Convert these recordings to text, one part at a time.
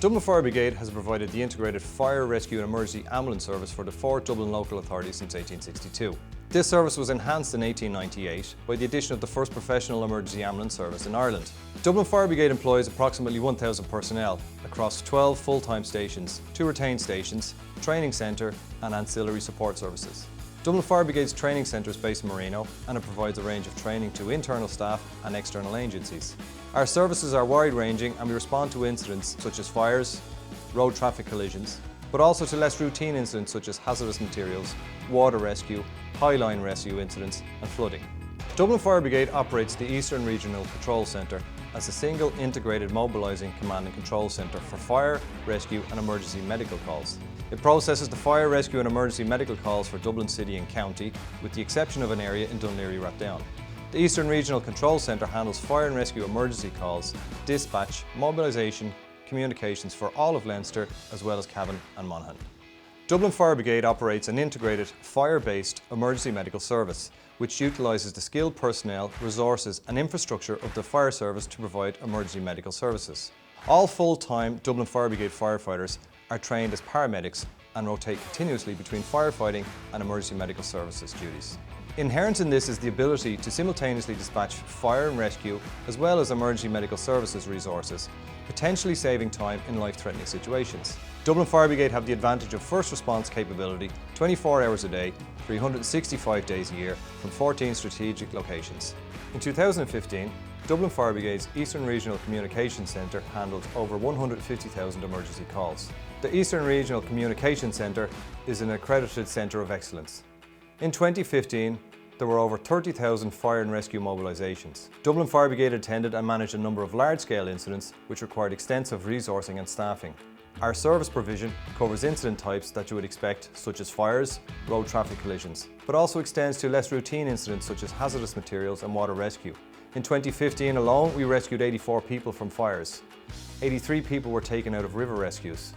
Dublin Fire Brigade has provided the integrated fire, rescue and emergency ambulance service for the 4 Dublin local authorities since 1862. This service was enhanced in 1898 by the addition of the first professional emergency ambulance service in Ireland. Dublin Fire Brigade employs approximately 1,000 personnel across 12 full-time stations, 2 retained stations, training centre and ancillary support services. Dublin Fire Brigade's training centre is based in Marino and it provides a range of training to internal staff and external agencies. Our services are wide-ranging and we respond to incidents such as fires, road traffic collisions, but also to less routine incidents such as hazardous materials, water rescue, highline rescue incidents and flooding. Dublin Fire Brigade operates the Eastern Regional Control Centre as a single integrated mobilising command and control centre for fire, rescue and emergency medical calls. It processes the fire, rescue and emergency medical calls for Dublin City and County, with the exception of an area in Dunleary-Rathdown. The Eastern Regional Control Centre handles fire and rescue emergency calls, dispatch, mobilisation, communications for all of Leinster as well as Cavan and Monaghan. Dublin Fire Brigade operates an integrated fire-based emergency medical service which utilises the skilled personnel, resources and infrastructure of the fire service to provide emergency medical services. All full-time Dublin Fire Brigade firefighters are trained as paramedics and rotate continuously between firefighting and emergency medical services duties. Inherent in this is the ability to simultaneously dispatch fire and rescue as well as emergency medical services resources, potentially saving time in life-threatening situations. Dublin Fire Brigade have the advantage of first response capability 24 hours a day, 365 days a year from 14 strategic locations. In 2015, Dublin Fire Brigade's Eastern Regional Communication Centre handled over 150,000 emergency calls. The Eastern Regional Communication Centre is an accredited centre of excellence. In 2015, there were over 30,000 fire and rescue mobilisations. Dublin Fire Brigade attended and managed a number of large-scale incidents which required extensive resourcing and staffing. Our service provision covers incident types that you would expect, such as fires, road traffic collisions, but also extends to less routine incidents such as hazardous materials and water rescue. In 2015 alone, we rescued 84 people from fires. 83 people were taken out of river rescues,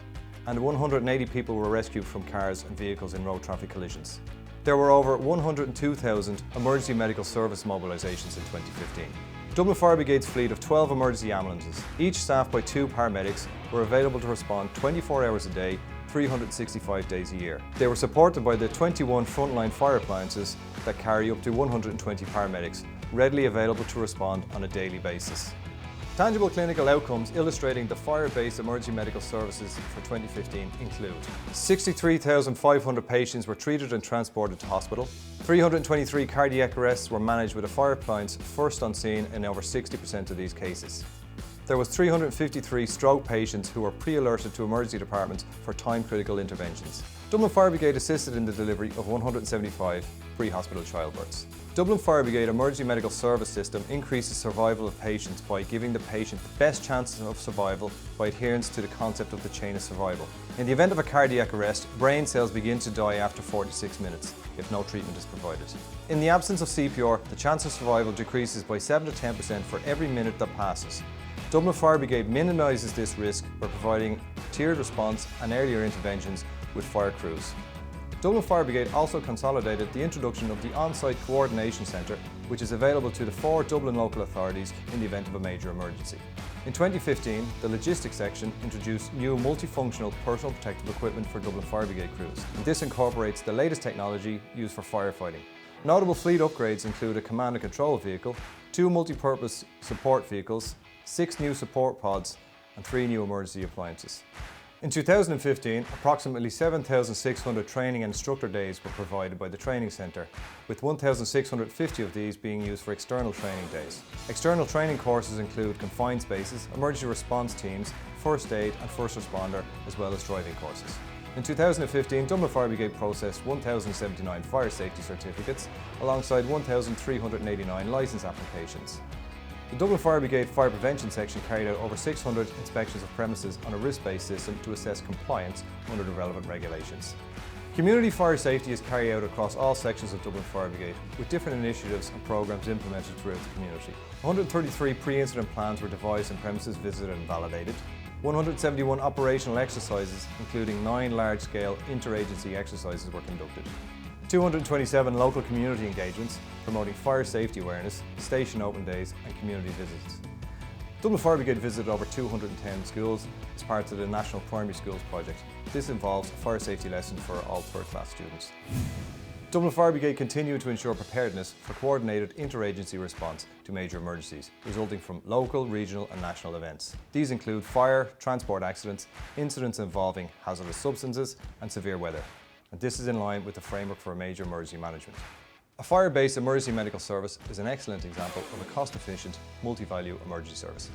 and 180 people were rescued from cars and vehicles in road traffic collisions. There were over 102,000 emergency medical service mobilisations in 2015. Dublin Fire Brigade's fleet of 12 emergency ambulances, each staffed by 2 paramedics, were available to respond 24 hours a day, 365 days a year. They were supported by the 21 frontline fire appliances that carry up to 120 paramedics, readily available to respond on a daily basis. Tangible clinical outcomes illustrating the fire-based emergency medical services for 2015 include 63,500 patients were treated and transported to hospital, 323 cardiac arrests were managed with a fire appliance first on scene in over 60% of these cases. There was 353 stroke patients who were pre-alerted to emergency departments for time-critical interventions. Dublin Fire Brigade assisted in the delivery of 175 pre-hospital childbirths. Dublin Fire Brigade Emergency Medical Service System increases survival of patients by giving the patient the best chances of survival by adherence to the concept of the chain of survival. In the event of a cardiac arrest, brain cells begin to die after 46 minutes if no treatment is provided. In the absence of CPR, the chance of survival decreases by 7 to 10% for every minute that passes. Dublin Fire Brigade minimises this risk by providing tiered response and earlier interventions with fire crews. Dublin Fire Brigade also consolidated the introduction of the on-site coordination centre, which is available to the 4 Dublin local authorities in the event of a major emergency. In 2015, the logistics section introduced new multifunctional personal protective equipment for Dublin Fire Brigade crews, and this incorporates the latest technology used for firefighting. Notable fleet upgrades include a command and control vehicle, 2 multi-purpose support vehicles, 6 new support pods, and 3 new emergency appliances. In 2015, approximately 7,600 training and instructor days were provided by the training centre, with 1,650 of these being used for external training days. External training courses include confined spaces, emergency response teams, first aid and first responder, as well as driving courses. In 2015, Dublin Fire Brigade processed 1,079 fire safety certificates, alongside 1,389 licence applications. The Dublin Fire Brigade Fire Prevention Section carried out over 600 inspections of premises on a risk-based system to assess compliance under the relevant regulations. Community fire safety is carried out across all sections of Dublin Fire Brigade, with different initiatives and programmes implemented throughout the community. 133 pre-incident plans were devised and premises visited and validated. 171 operational exercises, including 9 large-scale interagency exercises, were conducted. 227 local community engagements promoting fire safety awareness, station open days and community visits. Dublin Fire Brigade visited over 210 schools as part of the National Primary Schools project. This involves a fire safety lesson for all third-class students. Dublin Fire Brigade continue to ensure preparedness for coordinated interagency response to major emergencies, resulting from local, regional and national events. These include fire, transport accidents, incidents involving hazardous substances and severe weather. And this is in line with the framework for major emergency management. A fire-based emergency medical service is an excellent example of a cost-efficient, multi-value emergency service.